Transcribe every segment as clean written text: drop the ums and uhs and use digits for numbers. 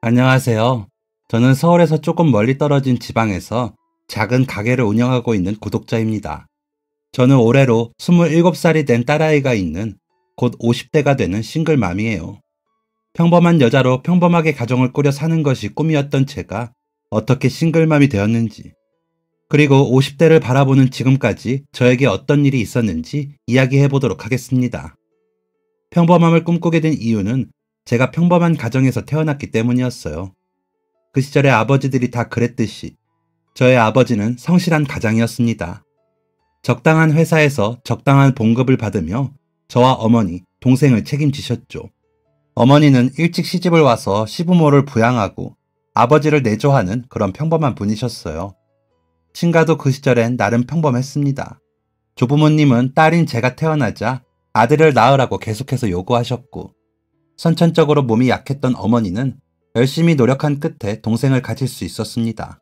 안녕하세요. 저는 서울에서 조금 멀리 떨어진 지방에서 작은 가게를 운영하고 있는 구독자입니다. 저는 올해로 27살이 된 딸아이가 있는 곧 50대가 되는 싱글맘이에요. 평범한 여자로 평범하게 가정을 꾸려 사는 것이 꿈이었던 제가 어떻게 싱글맘이 되었는지, 그리고 50대를 바라보는 지금까지 저에게 어떤 일이 있었는지 이야기해 보도록 하겠습니다. 평범함을 꿈꾸게 된 이유는 제가 평범한 가정에서 태어났기 때문이었어요. 그 시절의 아버지들이 다 그랬듯이 저의 아버지는 성실한 가장이었습니다. 적당한 회사에서 적당한 봉급을 받으며 저와 어머니, 동생을 책임지셨죠. 어머니는 일찍 시집을 와서 시부모를 부양하고 아버지를 내조하는 그런 평범한 분이셨어요. 친가도 그 시절엔 나름 평범했습니다. 조부모님은 딸인 제가 태어나자 아들을 낳으라고 계속해서 요구하셨고, 선천적으로 몸이 약했던 어머니는 열심히 노력한 끝에 동생을 가질 수 있었습니다.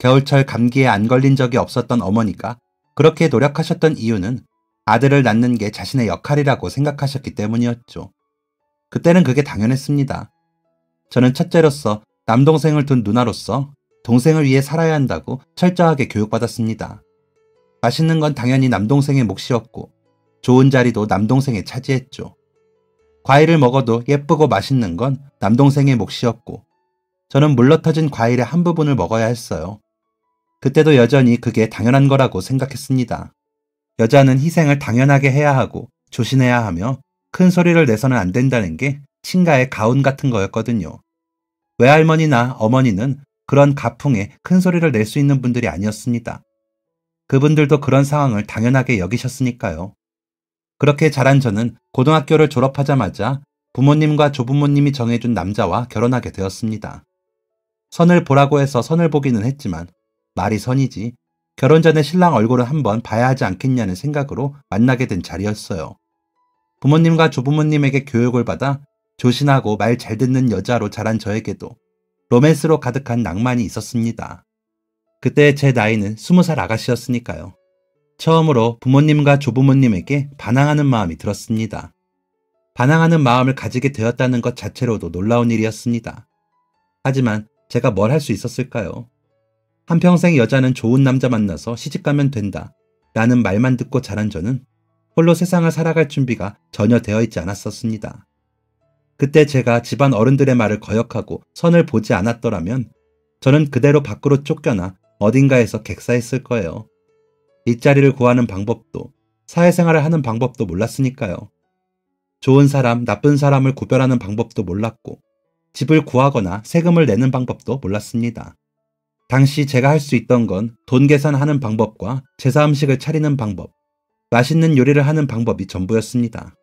겨울철 감기에 안 걸린 적이 없었던 어머니가 그렇게 노력하셨던 이유는 아들을 낳는 게 자신의 역할이라고 생각하셨기 때문이었죠. 그때는 그게 당연했습니다. 저는 첫째로서 남동생을 둔 누나로서 동생을 위해 살아야 한다고 철저하게 교육받았습니다. 맛있는 건 당연히 남동생의 몫이었고, 좋은 자리도 남동생이 차지했죠. 과일을 먹어도 예쁘고 맛있는 건 남동생의 몫이었고, 저는 물러터진 과일의 한 부분을 먹어야 했어요. 그때도 여전히 그게 당연한 거라고 생각했습니다. 여자는 희생을 당연하게 해야 하고 조신해야 하며 큰 소리를 내서는 안 된다는 게 친가의 가훈 같은 거였거든요. 외할머니나 어머니는 그런 가풍에 큰 소리를 낼 수 있는 분들이 아니었습니다. 그분들도 그런 상황을 당연하게 여기셨으니까요. 그렇게 자란 저는 고등학교를 졸업하자마자 부모님과 조부모님이 정해준 남자와 결혼하게 되었습니다. 선을 보라고 해서 선을 보기는 했지만 말이 선이지, 결혼 전에 신랑 얼굴을 한번 봐야 하지 않겠냐는 생각으로 만나게 된 자리였어요. 부모님과 조부모님에게 교육을 받아 조신하고 말 잘 듣는 여자로 자란 저에게도 로맨스로 가득한 낭만이 있었습니다. 그때 제 나이는 20살 아가씨였으니까요. 처음으로 부모님과 조부모님에게 반항하는 마음이 들었습니다. 반항하는 마음을 가지게 되었다는 것 자체로도 놀라운 일이었습니다. 하지만 제가 뭘 할 수 있었을까요? 한평생 여자는 좋은 남자 만나서 시집가면 된다 라는 말만 듣고 자란 저는 홀로 세상을 살아갈 준비가 전혀 되어 있지 않았었습니다. 그때 제가 집안 어른들의 말을 거역하고 선을 보지 않았더라면 저는 그대로 밖으로 쫓겨나 어딘가에서 객사했을 거예요. 일자리를 구하는 방법도, 사회생활을 하는 방법도 몰랐으니까요. 좋은 사람, 나쁜 사람을 구별하는 방법도 몰랐고, 집을 구하거나 세금을 내는 방법도 몰랐습니다. 당시 제가 할 수 있던 건 돈 계산하는 방법과 제사 음식을 차리는 방법, 맛있는 요리를 하는 방법이 전부였습니다.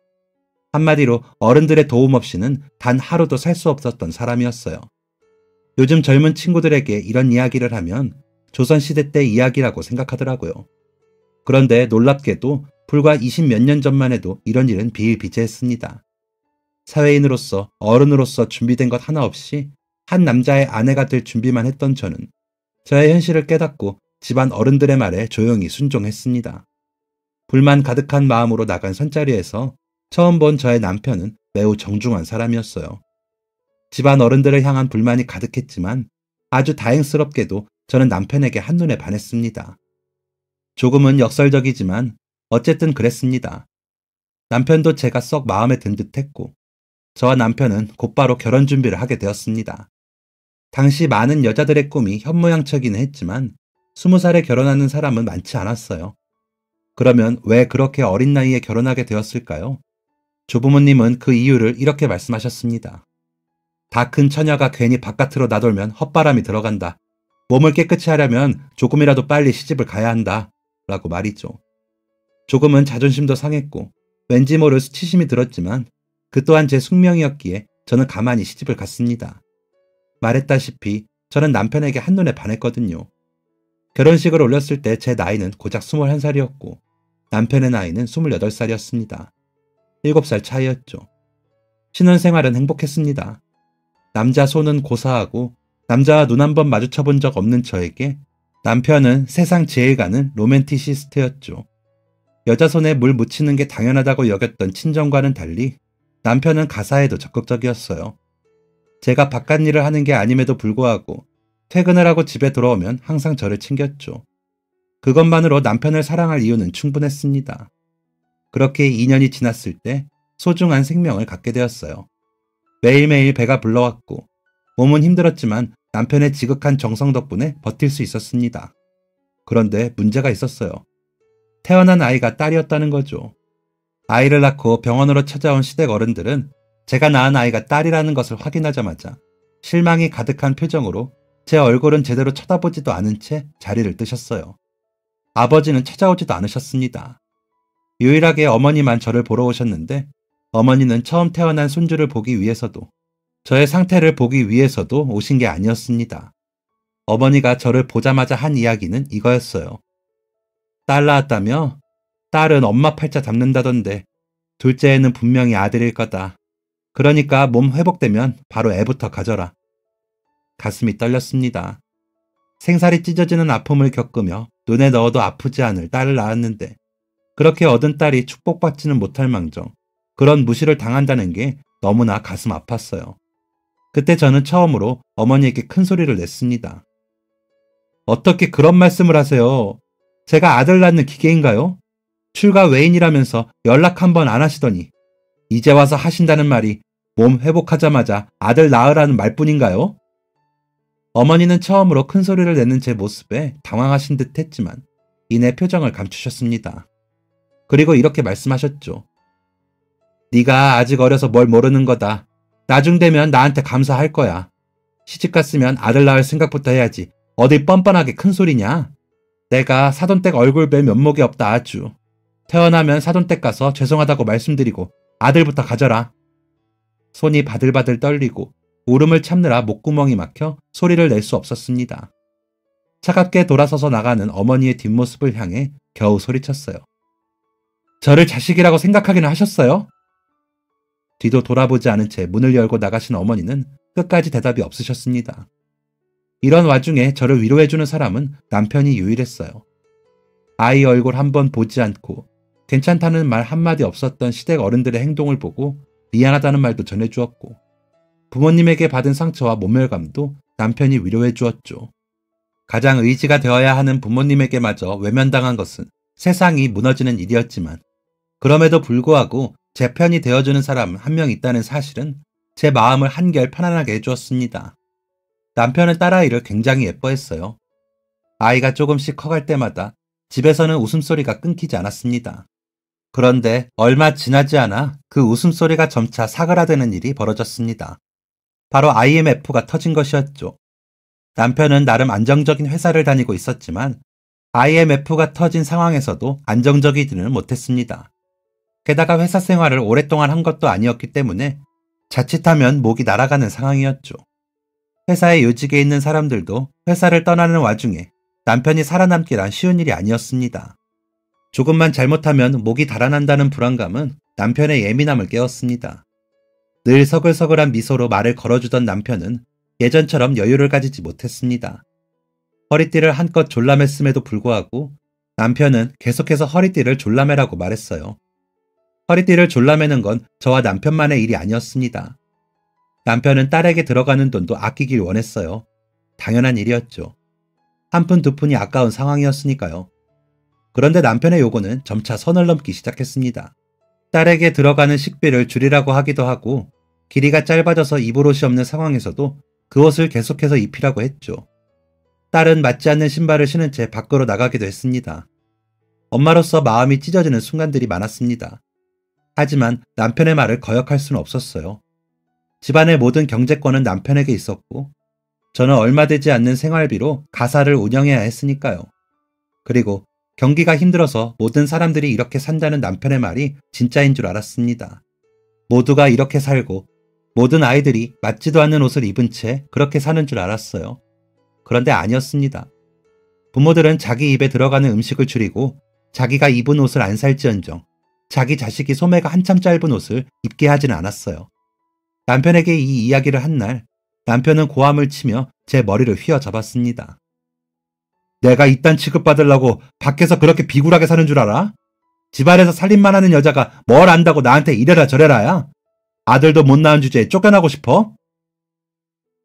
한마디로 어른들의 도움 없이는 단 하루도 살 수 없었던 사람이었어요. 요즘 젊은 친구들에게 이런 이야기를 하면 조선시대 때 이야기라고 생각하더라고요. 그런데 놀랍게도 불과 20 몇 년 전만 해도 이런 일은 비일비재했습니다. 사회인으로서, 어른으로서 준비된 것 하나 없이 한 남자의 아내가 될 준비만 했던 저는 저의 현실을 깨닫고 집안 어른들의 말에 조용히 순종했습니다. 불만 가득한 마음으로 나간 선자리에서 처음 본 저의 남편은 매우 정중한 사람이었어요. 집안 어른들을 향한 불만이 가득했지만 아주 다행스럽게도 저는 남편에게 한눈에 반했습니다. 조금은 역설적이지만 어쨌든 그랬습니다. 남편도 제가 썩 마음에 든 듯했고, 저와 남편은 곧바로 결혼 준비를 하게 되었습니다. 당시 많은 여자들의 꿈이 현모양처기는 했지만 20살에 결혼하는 사람은 많지 않았어요. 그러면 왜 그렇게 어린 나이에 결혼하게 되었을까요? 조부모님은 그 이유를 이렇게 말씀하셨습니다. 다 큰 처녀가 괜히 바깥으로 나돌면 헛바람이 들어간다. 몸을 깨끗이 하려면 조금이라도 빨리 시집을 가야 한다. 라고 말이죠. 조금은 자존심도 상했고 왠지 모를 수치심이 들었지만 그 또한 제 숙명이었기에 저는 가만히 시집을 갔습니다. 말했다시피 저는 남편에게 한눈에 반했거든요. 결혼식을 올렸을 때 제 나이는 고작 21살이었고 남편의 나이는 28살이었습니다. 7살 차이였죠. 신혼생활은 행복했습니다. 남자 손은 고사하고 남자와 눈 한 번 마주쳐 본 적 없는 저에게 남편은 세상 제일 가는 로맨티시스트였죠. 여자 손에 물 묻히는 게 당연하다고 여겼던 친정과는 달리 남편은 가사에도 적극적이었어요. 제가 바깥 일을 하는 게 아님에도 불구하고 퇴근을 하고 집에 돌아오면 항상 저를 챙겼죠. 그것만으로 남편을 사랑할 이유는 충분했습니다. 그렇게 2년이 지났을 때 소중한 생명을 갖게 되었어요. 매일매일 배가 불러왔고 몸은 힘들었지만 남편의 지극한 정성 덕분에 버틸 수 있었습니다. 그런데 문제가 있었어요. 태어난 아이가 딸이었다는 거죠. 아이를 낳고 병원으로 찾아온 시댁 어른들은 제가 낳은 아이가 딸이라는 것을 확인하자마자 실망이 가득한 표정으로 제 얼굴은 제대로 쳐다보지도 않은 채 자리를 뜨셨어요. 아버지는 찾아오지도 않으셨습니다. 유일하게 어머니만 저를 보러 오셨는데 어머니는 처음 태어난 손주를 보기 위해서도 저의 상태를 보기 위해서도 오신 게 아니었습니다. 어머니가 저를 보자마자 한 이야기는 이거였어요. 딸 낳았다며? 딸은 엄마 팔자 잡는다던데 둘째에는 분명히 아들일 거다. 그러니까 몸 회복되면 바로 애부터 가져라. 가슴이 떨렸습니다. 생살이 찢어지는 아픔을 겪으며 눈에 넣어도 아프지 않을 딸을 낳았는데 그렇게 얻은 딸이 축복받지는 못할 망정 그런 무시를 당한다는 게 너무나 가슴 아팠어요. 그때 저는 처음으로 어머니에게 큰 소리를 냈습니다. 어떻게 그런 말씀을 하세요? 제가 아들 낳는 기계인가요? 출가 외인이라면서 연락 한 번 안 하시더니 이제 와서 하신다는 말이 몸 회복하자마자 아들 낳으라는 말뿐인가요? 어머니는 처음으로 큰 소리를 내는 제 모습에 당황하신 듯 했지만 이내 표정을 감추셨습니다. 그리고 이렇게 말씀하셨죠. 네가 아직 어려서 뭘 모르는 거다. 나중 되면 나한테 감사할 거야. 시집 갔으면 아들 낳을 생각부터 해야지. 어디 뻔뻔하게 큰 소리냐? 내가 사돈댁 얼굴 뵐 면목이 없다 아주. 태어나면 사돈댁 가서 죄송하다고 말씀드리고 아들부터 가져라. 손이 바들바들 떨리고 울음을 참느라 목구멍이 막혀 소리를 낼 수 없었습니다. 차갑게 돌아서서 나가는 어머니의 뒷모습을 향해 겨우 소리쳤어요. 저를 자식이라고 생각하기는 하셨어요? 뒤도 돌아보지 않은 채 문을 열고 나가신 어머니는 끝까지 대답이 없으셨습니다. 이런 와중에 저를 위로해주는 사람은 남편이 유일했어요. 아이 얼굴 한번 보지 않고 괜찮다는 말 한마디 없었던 시댁 어른들의 행동을 보고 미안하다는 말도 전해주었고 부모님에게 받은 상처와 모멸감도 남편이 위로해 주었죠. 가장 의지가 되어야 하는 부모님에게마저 외면당한 것은 세상이 무너지는 일이었지만 그럼에도 불구하고 제 편이 되어주는 사람 한 명 있다는 사실은 제 마음을 한결 편안하게 해주었습니다. 남편은 딸아이를 굉장히 예뻐했어요. 아이가 조금씩 커갈 때마다 집에서는 웃음소리가 끊기지 않았습니다. 그런데 얼마 지나지 않아 그 웃음소리가 점차 사그라드는 일이 벌어졌습니다. 바로 IMF가 터진 것이었죠. 남편은 나름 안정적인 회사를 다니고 있었지만 IMF가 터진 상황에서도 안정적이지는 못했습니다. 게다가 회사 생활을 오랫동안 한 것도 아니었기 때문에 자칫하면 목이 날아가는 상황이었죠. 회사에 요직에 있는 사람들도 회사를 떠나는 와중에 남편이 살아남기란 쉬운 일이 아니었습니다. 조금만 잘못하면 목이 달아난다는 불안감은 남편의 예민함을 깨웠습니다. 늘 서글서글한 미소로 말을 걸어주던 남편은 예전처럼 여유를 가지지 못했습니다. 허리띠를 한껏 졸라맸음에도 불구하고 남편은 계속해서 허리띠를 졸라매라고 말했어요. 허리띠를 졸라매는 건 저와 남편만의 일이 아니었습니다. 남편은 딸에게 들어가는 돈도 아끼길 원했어요. 당연한 일이었죠. 한 푼 두 푼이 아까운 상황이었으니까요. 그런데 남편의 요구는 점차 선을 넘기 시작했습니다. 딸에게 들어가는 식비를 줄이라고 하기도 하고 길이가 짧아져서 입을 옷이 없는 상황에서도 그 옷을 계속해서 입히라고 했죠. 딸은 맞지 않는 신발을 신은 채 밖으로 나가기도 했습니다. 엄마로서 마음이 찢어지는 순간들이 많았습니다. 하지만 남편의 말을 거역할 수는 없었어요. 집안의 모든 경제권은 남편에게 있었고 저는 얼마 되지 않는 생활비로 가사를 운영해야 했으니까요. 그리고 경기가 힘들어서 모든 사람들이 이렇게 산다는 남편의 말이 진짜인 줄 알았습니다. 모두가 이렇게 살고 모든 아이들이 맞지도 않는 옷을 입은 채 그렇게 사는 줄 알았어요. 그런데 아니었습니다. 부모들은 자기 입에 들어가는 음식을 줄이고 자기가 입은 옷을 안 살지언정 자기 자식이 소매가 한참 짧은 옷을 입게 하지는 않았어요. 남편에게 이 이야기를 한 날 남편은 고함을 치며 제 머리를 휘어잡았습니다. 내가 이딴 취급받으려고 밖에서 그렇게 비굴하게 사는 줄 알아? 집안에서 살림만 하는 여자가 뭘 안다고 나한테 이래라 저래라야? 아들도 못 낳은 주제에 쫓겨나고 싶어?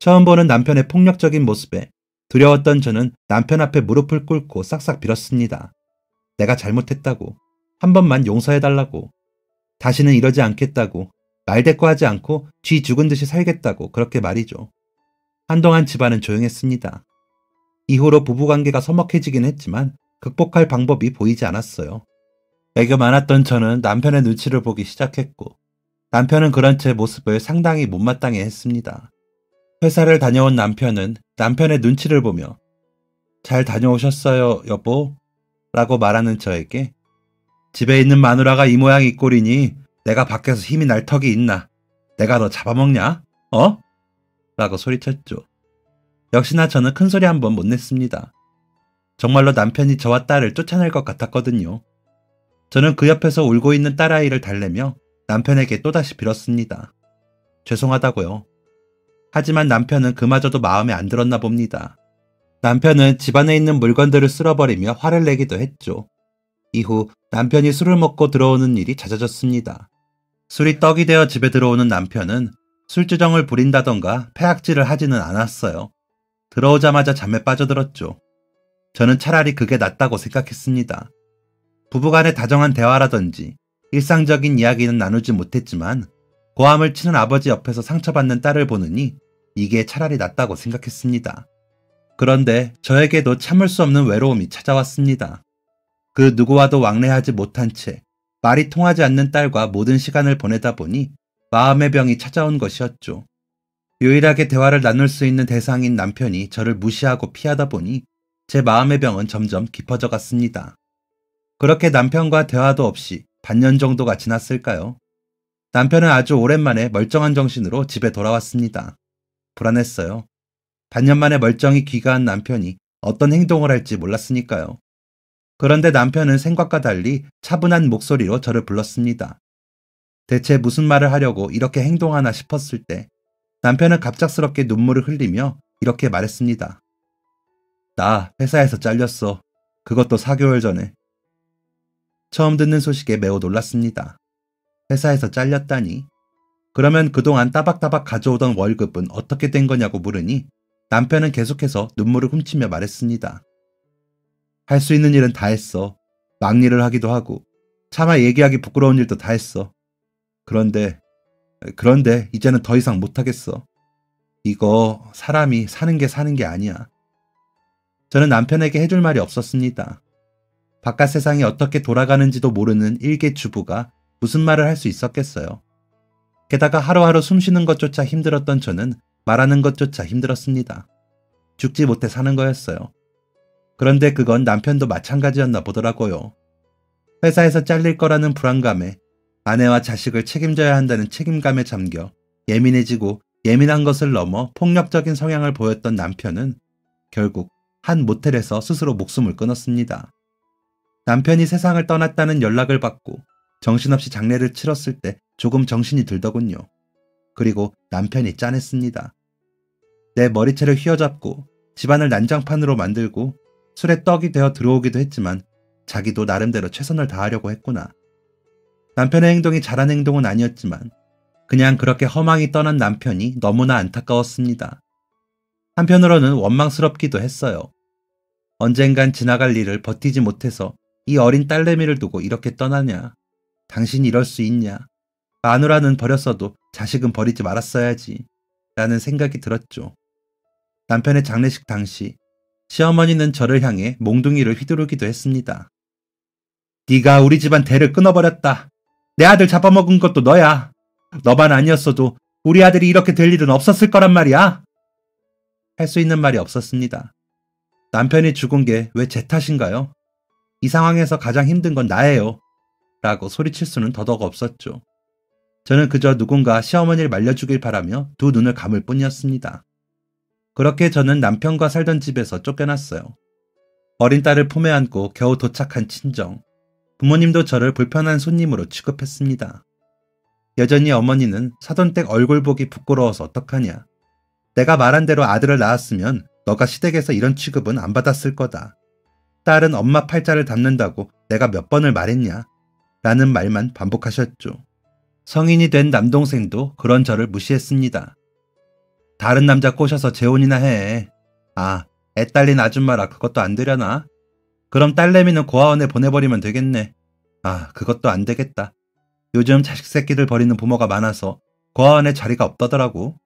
처음 보는 남편의 폭력적인 모습에 두려웠던 저는 남편 앞에 무릎을 꿇고 싹싹 빌었습니다. 내가 잘못했다고, 한 번만 용서해달라고, 다시는 이러지 않겠다고, 말대꾸하지 않고 쥐 죽은 듯이 살겠다고 그렇게 말이죠. 한동안 집안은 조용했습니다. 이후로 부부관계가 서먹해지긴 했지만 극복할 방법이 보이지 않았어요. 애교 많았던 저는 남편의 눈치를 보기 시작했고, 남편은 그런 제 모습을 상당히 못마땅해 했습니다. 회사를 다녀온 남편은 남편의 눈치를 보며 잘 다녀오셨어요, 여보? 라고 말하는 저에게 집에 있는 마누라가 이 모양 이 꼴이니 내가 밖에서 힘이 날 턱이 있나? 내가 너 잡아먹냐? 어? 라고 소리쳤죠. 역시나 저는 큰소리 한 번 못 냈습니다. 정말로 남편이 저와 딸을 쫓아낼 것 같았거든요. 저는 그 옆에서 울고 있는 딸아이를 달래며 남편에게 또다시 빌었습니다. 죄송하다고요. 하지만 남편은 그마저도 마음에 안 들었나 봅니다. 남편은 집안에 있는 물건들을 쓸어버리며 화를 내기도 했죠. 이후 남편이 술을 먹고 들어오는 일이 잦아졌습니다. 술이 떡이 되어 집에 들어오는 남편은 술주정을 부린다던가 패악질을 하지는 않았어요. 들어오자마자 잠에 빠져들었죠. 저는 차라리 그게 낫다고 생각했습니다. 부부간의 다정한 대화라든지 일상적인 이야기는 나누지 못했지만 고함을 치는 아버지 옆에서 상처받는 딸을 보느니 이게 차라리 낫다고 생각했습니다. 그런데 저에게도 참을 수 없는 외로움이 찾아왔습니다. 그 누구와도 왕래하지 못한 채 말이 통하지 않는 딸과 모든 시간을 보내다 보니 마음의 병이 찾아온 것이었죠. 유일하게 대화를 나눌 수 있는 대상인 남편이 저를 무시하고 피하다 보니 제 마음의 병은 점점 깊어져 갔습니다. 그렇게 남편과 대화도 없이 반년 정도가 지났을까요? 남편은 아주 오랜만에 멀쩡한 정신으로 집에 돌아왔습니다. 불안했어요. 반년 만에 멀쩡히 귀가한 남편이 어떤 행동을 할지 몰랐으니까요. 그런데 남편은 생각과 달리 차분한 목소리로 저를 불렀습니다. 대체 무슨 말을 하려고 이렇게 행동하나 싶었을 때 남편은 갑작스럽게 눈물을 흘리며 이렇게 말했습니다. 나 회사에서 잘렸어. 그것도 4개월 전에. 처음 듣는 소식에 매우 놀랐습니다. 회사에서 잘렸다니. 그러면 그동안 따박따박 가져오던 월급은 어떻게 된 거냐고 물으니 남편은 계속해서 눈물을 훔치며 말했습니다. 할 수 있는 일은 다 했어. 막일을 하기도 하고 차마 얘기하기 부끄러운 일도 다 했어. 그런데 이제는 더 이상 못하겠어. 이거 사람이 사는 게 아니야. 저는 남편에게 해줄 말이 없었습니다. 바깥 세상이 어떻게 돌아가는지도 모르는 일개 주부가 무슨 말을 할 수 있었겠어요. 게다가 하루하루 숨쉬는 것조차 힘들었던 저는 말하는 것조차 힘들었습니다. 죽지 못해 사는 거였어요. 그런데 그건 남편도 마찬가지였나 보더라고요. 회사에서 잘릴 거라는 불안감에 아내와 자식을 책임져야 한다는 책임감에 잠겨 예민해지고 예민한 것을 넘어 폭력적인 성향을 보였던 남편은 결국 한 모텔에서 스스로 목숨을 끊었습니다. 남편이 세상을 떠났다는 연락을 받고 정신없이 장례를 치렀을 때 조금 정신이 들더군요. 그리고 남편이 짠했습니다. 내 머리채를 휘어잡고 집안을 난장판으로 만들고 술에 떡이 되어 들어오기도 했지만 자기도 나름대로 최선을 다하려고 했구나. 남편의 행동이 잘한 행동은 아니었지만 그냥 그렇게 허망히 떠난 남편이 너무나 안타까웠습니다. 한편으로는 원망스럽기도 했어요. 언젠간 지나갈 일을 버티지 못해서 이 어린 딸내미를 두고 이렇게 떠나냐. 당신이 이럴 수 있냐. 마누라는 버렸어도 자식은 버리지 말았어야지. 라는 생각이 들었죠. 남편의 장례식 당시 시어머니는 저를 향해 몽둥이를 휘두르기도 했습니다. 네가 우리 집안 대를 끊어버렸다. 내 아들 잡아먹은 것도 너야. 너만 아니었어도 우리 아들이 이렇게 될 일은 없었을 거란 말이야. 할 수 있는 말이 없었습니다. 남편이 죽은 게 왜 제 탓인가요? 이 상황에서 가장 힘든 건 나예요. 라고 소리칠 수는 더더욱 없었죠. 저는 그저 누군가 시어머니를 말려주길 바라며 두 눈을 감을 뿐이었습니다. 그렇게 저는 남편과 살던 집에서 쫓겨났어요. 어린 딸을 품에 안고 겨우 도착한 친정. 부모님도 저를 불편한 손님으로 취급했습니다. 여전히 어머니는 사돈댁 얼굴 보기 부끄러워서 어떡하냐. 내가 말한 대로 아들을 낳았으면 너가 시댁에서 이런 취급은 안 받았을 거다. 딸은 엄마 팔자를 닮는다고 내가 몇 번을 말했냐. 라는 말만 반복하셨죠. 성인이 된 남동생도 그런 저를 무시했습니다. 다른 남자 꼬셔서 재혼이나 해. 아, 애 딸린 아줌마라 그것도 안 되려나? 그럼 딸내미는 고아원에 보내버리면 되겠네. 아, 그것도 안 되겠다. 요즘 자식 새끼들 버리는 부모가 많아서 고아원에 자리가 없다더라고.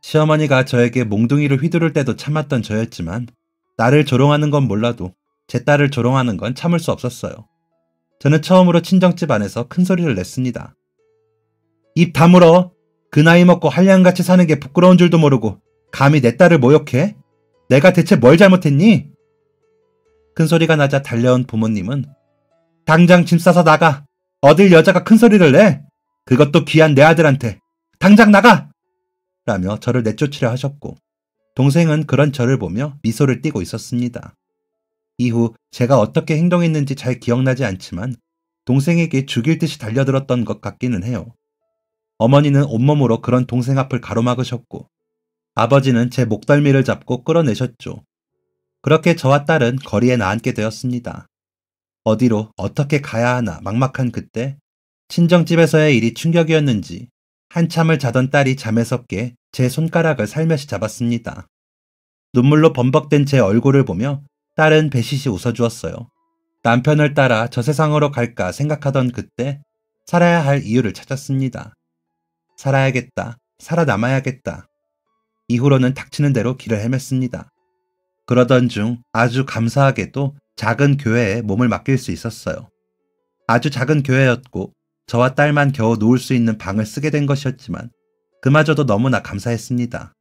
시어머니가 저에게 몽둥이를 휘두를 때도 참았던 저였지만 나를 조롱하는 건 몰라도 제 딸을 조롱하는 건 참을 수 없었어요. 저는 처음으로 친정집 안에서 큰 소리를 냈습니다. 입 다물어. 그 나이 먹고 한량같이 사는 게 부끄러운 줄도 모르고 감히 내 딸을 모욕해? 내가 대체 뭘 잘못했니? 큰 소리가 나자 달려온 부모님은 당장 짐 싸서 나가. 어딜 여자가 큰 소리를 내? 그것도 귀한 내 아들한테. 당장 나가! 라며 저를 내쫓으려 하셨고 동생은 그런 저를 보며 미소를 띠고 있었습니다. 이후 제가 어떻게 행동했는지 잘 기억나지 않지만 동생에게 죽일 듯이 달려들었던 것 같기는 해요. 어머니는 온몸으로 그런 동생 앞을 가로막으셨고 아버지는 제 목덜미를 잡고 끌어내셨죠. 그렇게 저와 딸은 거리에 나앉게 되었습니다. 어디로 어떻게 가야 하나 막막한 그때 친정집에서의 일이 충격이었는지 한참을 자던 딸이 잠에서 깨 제 손가락을 살며시 잡았습니다. 눈물로 범벅된 제 얼굴을 보며 딸은 배시시 웃어주었어요. 남편을 따라 저 세상으로 갈까 생각하던 그때 살아야 할 이유를 찾았습니다. 살아야겠다. 살아남아야겠다. 이후로는 닥치는 대로 길을 헤맸습니다. 그러던 중 아주 감사하게도 작은 교회에 몸을 맡길 수 있었어요. 아주 작은 교회였고 저와 딸만 겨우 누울 수 있는 방을 쓰게 된 것이었지만 그마저도 너무나 감사했습니다.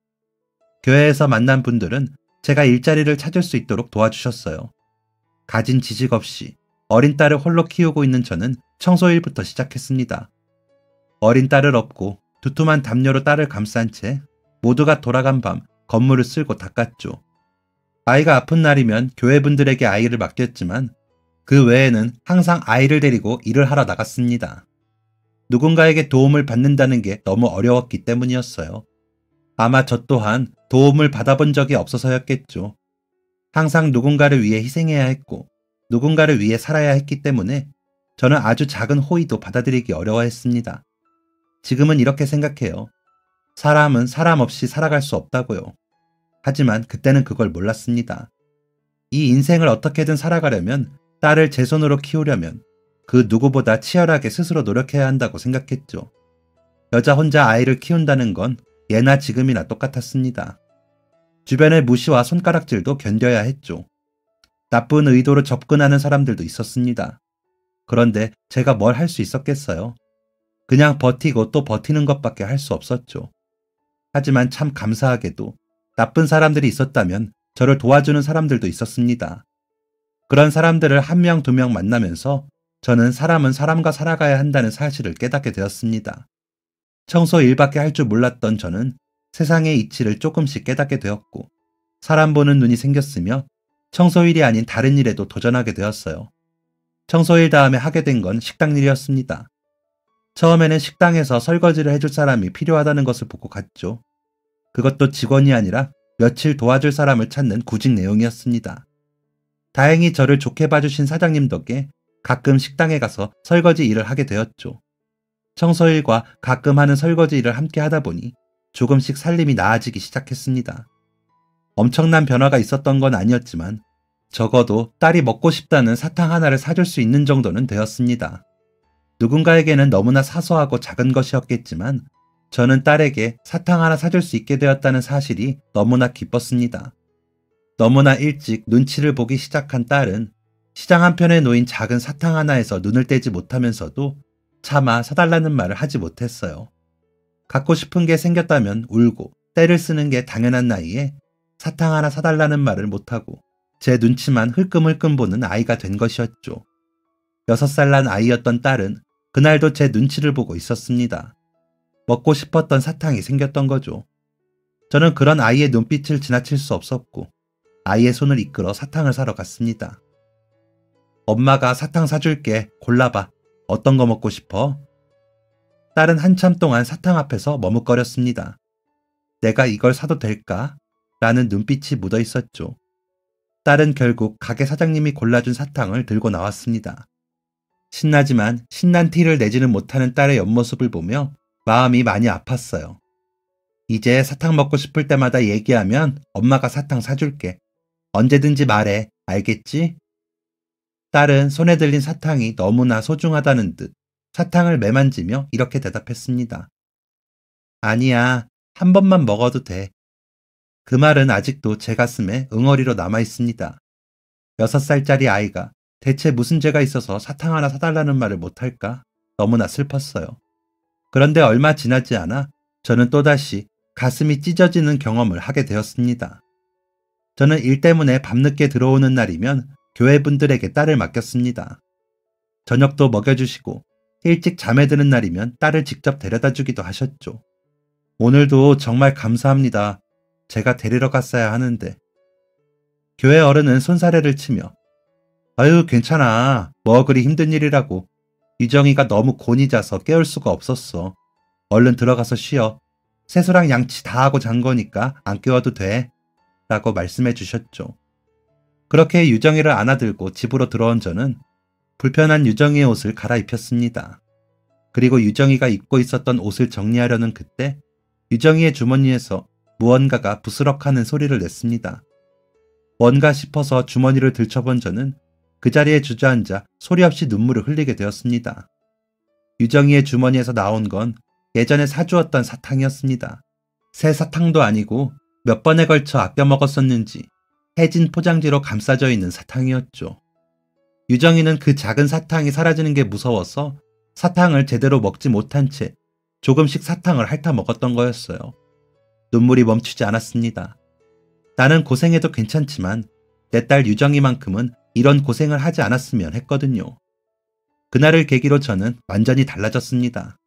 교회에서 만난 분들은 제가 일자리를 찾을 수 있도록 도와주셨어요. 가진 지식 없이 어린 딸을 홀로 키우고 있는 저는 청소일부터 시작했습니다. 어린 딸을 업고 두툼한 담요로 딸을 감싼 채 모두가 돌아간 밤 건물을 쓸고 닦았죠. 아이가 아픈 날이면 교회분들에게 아이를 맡겼지만 그 외에는 항상 아이를 데리고 일을 하러 나갔습니다. 누군가에게 도움을 받는다는 게 너무 어려웠기 때문이었어요. 아마 저 또한 도움을 받아본 적이 없어서였겠죠. 항상 누군가를 위해 희생해야 했고 누군가를 위해 살아야 했기 때문에 저는 아주 작은 호의도 받아들이기 어려워했습니다. 지금은 이렇게 생각해요. 사람은 사람 없이 살아갈 수 없다고요. 하지만 그때는 그걸 몰랐습니다. 이 인생을 어떻게든 살아가려면 딸을 제 손으로 키우려면 그 누구보다 치열하게 스스로 노력해야 한다고 생각했죠. 여자 혼자 아이를 키운다는 건 예나 지금이나 똑같았습니다. 주변의 무시와 손가락질도 견뎌야 했죠. 나쁜 의도로 접근하는 사람들도 있었습니다. 그런데 제가 뭘 할 수 있었겠어요? 그냥 버티고 또 버티는 것밖에 할 수 없었죠. 하지만 참 감사하게도 나쁜 사람들이 있었다면 저를 도와주는 사람들도 있었습니다. 그런 사람들을 한 명, 두 명 만나면서 저는 사람은 사람과 살아가야 한다는 사실을 깨닫게 되었습니다. 청소 일밖에 할 줄 몰랐던 저는 세상의 이치를 조금씩 깨닫게 되었고 사람 보는 눈이 생겼으며 청소일이 아닌 다른 일에도 도전하게 되었어요. 청소일 다음에 하게 된 건 식당 일이었습니다. 처음에는 식당에서 설거지를 해줄 사람이 필요하다는 것을 보고 갔죠. 그것도 직원이 아니라 며칠 도와줄 사람을 찾는 구직 내용이었습니다. 다행히 저를 좋게 봐주신 사장님 덕에 가끔 식당에 가서 설거지 일을 하게 되었죠. 청소일과 가끔 하는 설거지 일을 함께 하다 보니 조금씩 살림이 나아지기 시작했습니다. 엄청난 변화가 있었던 건 아니었지만 적어도 딸이 먹고 싶다는 사탕 하나를 사줄 수 있는 정도는 되었습니다. 누군가에게는 너무나 사소하고 작은 것이었겠지만 저는 딸에게 사탕 하나 사줄 수 있게 되었다는 사실이 너무나 기뻤습니다. 너무나 일찍 눈치를 보기 시작한 딸은 시장 한편에 놓인 작은 사탕 하나에서 눈을 떼지 못하면서도 차마 사달라는 말을 하지 못했어요. 갖고 싶은 게 생겼다면 울고 떼를 쓰는 게 당연한 나이에 사탕 하나 사달라는 말을 못하고 제 눈치만 흘끔흘끔 보는 아이가 된 것이었죠. 6살 난 아이였던 딸은 그날도 제 눈치를 보고 있었습니다. 먹고 싶었던 사탕이 생겼던 거죠. 저는 그런 아이의 눈빛을 지나칠 수 없었고 아이의 손을 이끌어 사탕을 사러 갔습니다. 엄마가 사탕 사줄게. 골라봐. 어떤 거 먹고 싶어? 딸은 한참 동안 사탕 앞에서 머뭇거렸습니다. 내가 이걸 사도 될까? 라는 눈빛이 묻어 있었죠. 딸은 결국 가게 사장님이 골라준 사탕을 들고 나왔습니다. 신나지만 신난 티를 내지는 못하는 딸의 옆모습을 보며 마음이 많이 아팠어요. 이제 사탕 먹고 싶을 때마다 얘기하면 엄마가 사탕 사줄게. 언제든지 말해. 알겠지? 딸은 손에 들린 사탕이 너무나 소중하다는 듯 사탕을 매만지며 이렇게 대답했습니다. 아니야, 한 번만 먹어도 돼. 그 말은 아직도 제 가슴에 응어리로 남아 있습니다. 6살짜리 아이가 대체 무슨 죄가 있어서 사탕 하나 사달라는 말을 못할까? 너무나 슬펐어요. 그런데 얼마 지나지 않아 저는 또다시 가슴이 찢어지는 경험을 하게 되었습니다. 저는 일 때문에 밤늦게 들어오는 날이면 교회 분들에게 딸을 맡겼습니다. 저녁도 먹여주시고 일찍 잠에 드는 날이면 딸을 직접 데려다 주기도 하셨죠. 오늘도 정말 감사합니다. 제가 데리러 갔어야 하는데. 교회 어른은 손사래를 치며 아유 괜찮아. 뭐 그리 힘든 일이라고. 유정이가 너무 곤이 자서 깨울 수가 없었어. 얼른 들어가서 쉬어. 세수랑 양치 다 하고 잔 거니까 안 깨워도 돼. 라고 말씀해 주셨죠. 그렇게 유정이를 안아들고 집으로 들어온 저는 불편한 유정이의 옷을 갈아입혔습니다. 그리고 유정이가 입고 있었던 옷을 정리하려는 그때 유정이의 주머니에서 무언가가 부스럭하는 소리를 냈습니다. 뭔가 싶어서 주머니를 들춰본 저는 그 자리에 주저앉아 소리 없이 눈물을 흘리게 되었습니다. 유정이의 주머니에서 나온 건 예전에 사주었던 사탕이었습니다. 새 사탕도 아니고 몇 번에 걸쳐 아껴 먹었었는지 해진 포장지로 감싸져 있는 사탕이었죠. 유정이는 그 작은 사탕이 사라지는 게 무서워서 사탕을 제대로 먹지 못한 채 조금씩 사탕을 핥아 먹었던 거였어요. 눈물이 멈추지 않았습니다. 나는 고생해도 괜찮지만 내 딸 유정이만큼은 이런 고생을 하지 않았으면 했거든요. 그날을 계기로 저는 완전히 달라졌습니다.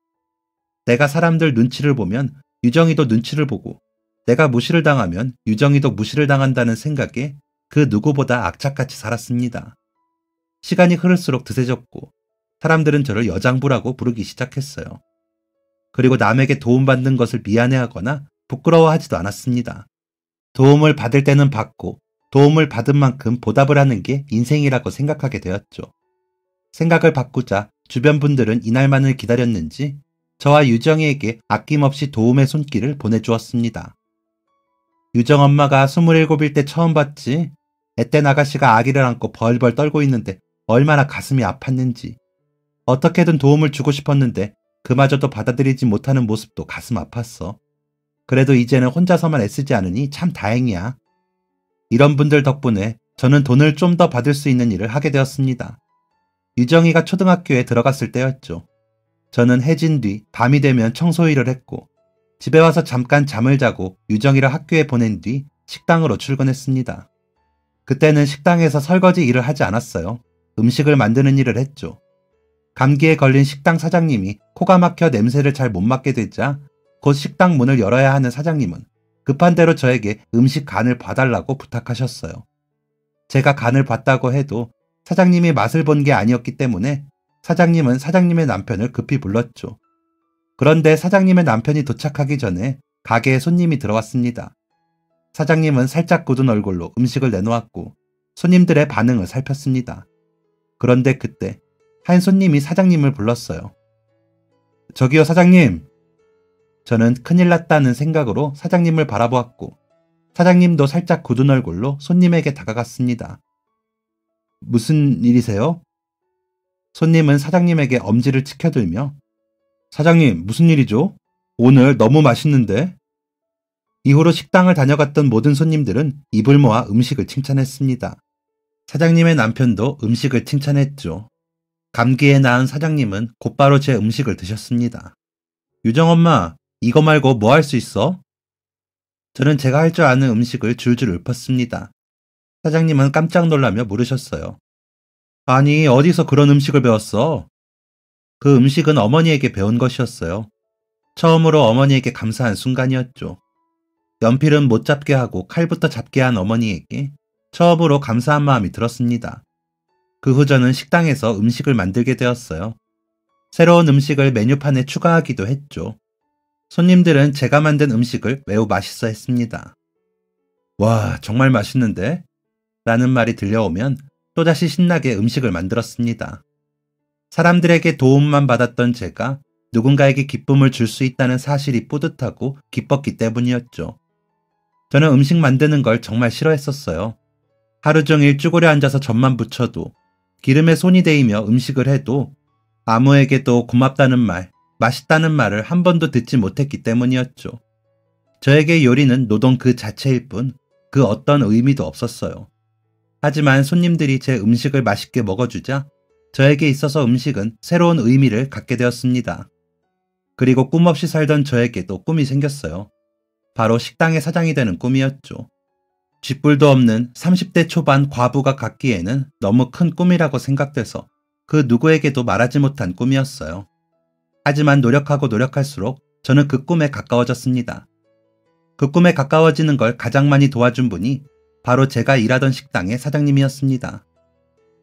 내가 사람들 눈치를 보면 유정이도 눈치를 보고 내가 무시를 당하면 유정이도 무시를 당한다는 생각에 그 누구보다 악착같이 살았습니다. 시간이 흐를수록 드세졌고 사람들은 저를 여장부라고 부르기 시작했어요. 그리고 남에게 도움받는 것을 미안해하거나 부끄러워하지도 않았습니다. 도움을 받을 때는 받고 도움을 받은 만큼 보답을 하는 게 인생이라고 생각하게 되었죠. 생각을 바꾸자 주변 분들은 이날만을 기다렸는지 저와 유정이에게 아낌없이 도움의 손길을 보내주었습니다. 유정 엄마가 27일 때 처음 봤지. 앳된 아가씨가 아기를 안고 벌벌 떨고 있는데 얼마나 가슴이 아팠는지. 어떻게든 도움을 주고 싶었는데 그마저도 받아들이지 못하는 모습도 가슴 아팠어. 그래도 이제는 혼자서만 애쓰지 않으니 참 다행이야. 이런 분들 덕분에 저는 돈을 좀 더 받을 수 있는 일을 하게 되었습니다. 유정이가 초등학교에 들어갔을 때였죠. 저는 해진 뒤 밤이 되면 청소 일을 했고 집에 와서 잠깐 잠을 자고 유정이를 학교에 보낸 뒤 식당으로 출근했습니다. 그때는 식당에서 설거지 일을 하지 않았어요. 음식을 만드는 일을 했죠. 감기에 걸린 식당 사장님이 코가 막혀 냄새를 잘 못 맡게 되자 곧 식당 문을 열어야 하는 사장님은 급한 대로 저에게 음식 간을 봐달라고 부탁하셨어요. 제가 간을 봤다고 해도 사장님이 맛을 본 게 아니었기 때문에 사장님은 사장님의 남편을 급히 불렀죠. 그런데 사장님의 남편이 도착하기 전에 가게에 손님이 들어왔습니다. 사장님은 살짝 굳은 얼굴로 음식을 내놓았고 손님들의 반응을 살폈습니다. 그런데 그때 한 손님이 사장님을 불렀어요. 저기요 사장님. 저는 큰일 났다는 생각으로 사장님을 바라보았고 사장님도 살짝 굳은 얼굴로 손님에게 다가갔습니다. 무슨 일이세요? 손님은 사장님에게 엄지를 치켜들며 사장님 무슨 일이죠? 오늘 너무 맛있는데? 이후로 식당을 다녀갔던 모든 손님들은 입을 모아 음식을 칭찬했습니다. 사장님의 남편도 음식을 칭찬했죠. 감기에 나은 사장님은 곧바로 제 음식을 드셨습니다. 유정 엄마, 이거 말고 뭐 할 수 있어? 저는 제가 할 줄 아는 음식을 줄줄 읊었습니다. 사장님은 깜짝 놀라며 물으셨어요. 아니, 어디서 그런 음식을 배웠어? 그 음식은 어머니에게 배운 것이었어요. 처음으로 어머니에게 감사한 순간이었죠. 연필은 못 잡게 하고 칼부터 잡게 한 어머니에게 처음으로 감사한 마음이 들었습니다. 그 후 저는 식당에서 음식을 만들게 되었어요. 새로운 음식을 메뉴판에 추가하기도 했죠. 손님들은 제가 만든 음식을 매우 맛있어 했습니다. 와, 정말 맛있는데? 라는 말이 들려오면 또다시 신나게 음식을 만들었습니다. 사람들에게 도움만 받았던 제가 누군가에게 기쁨을 줄 수 있다는 사실이 뿌듯하고 기뻤기 때문이었죠. 저는 음식 만드는 걸 정말 싫어했었어요. 하루 종일 쭈그려 앉아서 젖만 붙여도, 기름에 손이 데이며 음식을 해도 아무에게도 고맙다는 말, 맛있다는 말을 한 번도 듣지 못했기 때문이었죠. 저에게 요리는 노동 그 자체일 뿐 그 어떤 의미도 없었어요. 하지만 손님들이 제 음식을 맛있게 먹어주자 저에게 있어서 음식은 새로운 의미를 갖게 되었습니다. 그리고 꿈없이 살던 저에게도 꿈이 생겼어요. 바로 식당의 사장이 되는 꿈이었죠. 쥐뿔도 없는 30대 초반 과부가 갖기에는 너무 큰 꿈이라고 생각돼서 그 누구에게도 말하지 못한 꿈이었어요. 하지만 노력하고 노력할수록 저는 그 꿈에 가까워졌습니다. 그 꿈에 가까워지는 걸 가장 많이 도와준 분이 바로 제가 일하던 식당의 사장님이었습니다.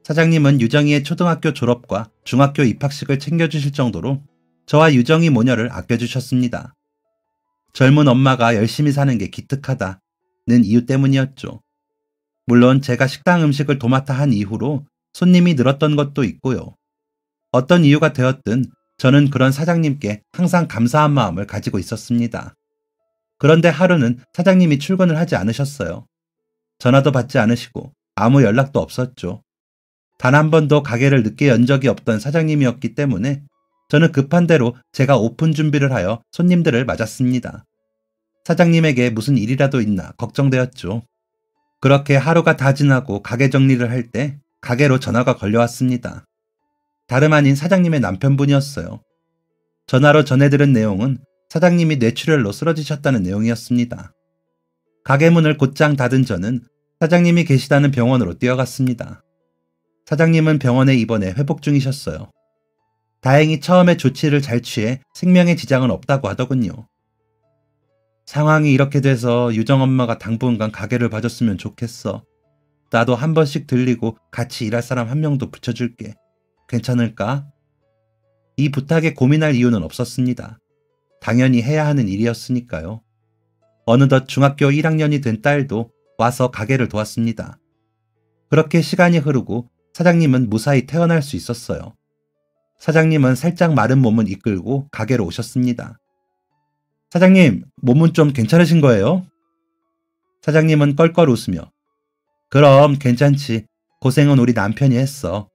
사장님은 유정이의 초등학교 졸업과 중학교 입학식을 챙겨주실 정도로 저와 유정이 모녀를 아껴주셨습니다. 젊은 엄마가 열심히 사는 게 기특하다는 이유 때문이었죠. 물론 제가 식당 음식을 도맡아 한 이후로 손님이 늘었던 것도 있고요. 어떤 이유가 되었든 저는 그런 사장님께 항상 감사한 마음을 가지고 있었습니다. 그런데 하루는 사장님이 출근을 하지 않으셨어요. 전화도 받지 않으시고 아무 연락도 없었죠. 단 한 번도 가게를 늦게 연 적이 없던 사장님이었기 때문에 저는 급한 대로 제가 오픈 준비를 하여 손님들을 맞았습니다. 사장님에게 무슨 일이라도 있나 걱정되었죠. 그렇게 하루가 다 지나고 가게 정리를 할 때 가게로 전화가 걸려왔습니다. 다름 아닌 사장님의 남편분이었어요. 전화로 전해들은 내용은 사장님이 뇌출혈로 쓰러지셨다는 내용이었습니다. 가게 문을 곧장 닫은 저는 사장님이 계시다는 병원으로 뛰어갔습니다. 사장님은 병원에 입원해 회복 중이셨어요. 다행히 처음에 조치를 잘 취해 생명에 지장은 없다고 하더군요. 상황이 이렇게 돼서 유정 엄마가 당분간 가게를 봐줬으면 좋겠어. 나도 한 번씩 들리고 같이 일할 사람 한 명도 붙여줄게. 괜찮을까? 이 부탁에 고민할 이유는 없었습니다. 당연히 해야 하는 일이었으니까요. 어느덧 중학교 1학년이 된 딸도 와서 가게를 도왔습니다. 그렇게 시간이 흐르고 사장님은 무사히 퇴원할 수 있었어요. 사장님은 살짝 마른 몸을 이끌고 가게로 오셨습니다. 사장님, 몸은 좀 괜찮으신 거예요? 사장님은 껄껄 웃으며 그럼 괜찮지. 고생은 우리 남편이 했어.